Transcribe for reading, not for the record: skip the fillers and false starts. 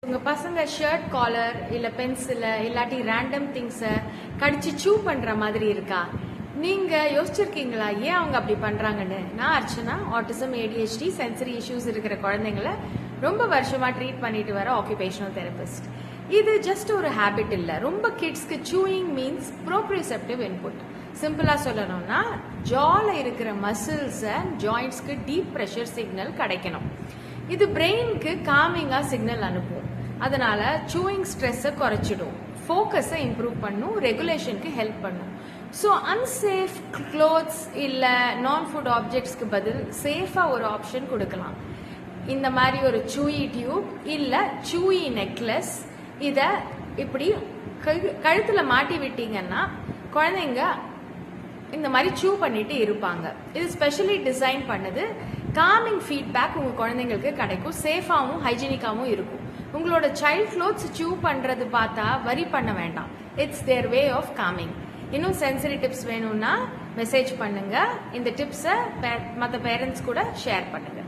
உங்க பசங்க shirt collar இல்ல பென்சில் இல்லாட்டி ரேண்டம் திங்ஸை கடிச்சு சூ பண்ற மாதிரி இருக்கா? நீங்க யோசிச்சிருக்கீங்களா ஏன் அவங்க அப்படி பண்றாங்கன்னு? நான் Archana, autism, ADHD, sensory issues இருக்கிற குழந்தைங்களை ரொம்ப வருஷமா ட்ரீட் பண்ணிட்டு வர ஆக்குபேஷனல் தெரபிஸ்ட். இது ஜஸ்ட் ஒரு ஹேபிட் இல்ல. ரொம்ப கிட்ஸ்க்கு சூயிங் மீன்ஸ் ப்ரோப்ரிசெப்டிவ் இன்புட். சிம்பிளா சொல்லணும்னா ஜால இருக்கிற மசில்ஸ் அண்ட் ஜாயிண்ட்ஸ்க்கு டீப் ப்ரெஷர் சிக்னல் கிடைக்கணும். இது பிரெயினுக்கு காமிங்கா சிக்னல் அனுப்பும். அதனால சூயிங் ஸ்ட்ரெஸ்ஸை குறைச்சிடும், ஃபோக்கஸை இம்ப்ரூவ் பண்ணும், ரெகுலேஷனுக்கு ஹெல்ப் பண்ணும். ஸோ அன்சேஃப் க்ளோத்ஸ் இல்லை நான் ஃபுட் ஆப்ஜெக்ட்ஸ்க்கு பதில் சேஃபாக ஒரு ஆப்ஷன் கொடுக்கலாம். இந்த மாதிரி ஒரு சூயி டியூப் இல்லை சூயி நெக்லஸ், இதை இப்படி கழுத்தில் மாட்டி விட்டீங்கன்னா குழந்தைங்க இந்த மாதிரி சூ பண்ணிட்டு இருப்பாங்க. இது ஸ்பெஷலி டிசைன் பண்ணது. காமிங் ஃபீட்பேக் உங்க குழந்தைங்களுக்கு கிடைக்கும், சேஃபாகவும் ஹைஜீனிக்காகவும் இருக்கும். உங்களோட சைல்ட் க்ளோத்ஸ் சூ பண்றது பார்த்தா வரி பண்ண வேண்டாம். It's their way of coming. இன்னும் சென்சரி டிப்ஸ் வேணும்னா மெசேஜ் பண்ணுங்க. இந்த டிப்ஸை மற்ற பேரண்ட்ஸ் கூட ஷேர் பண்ணுங்க.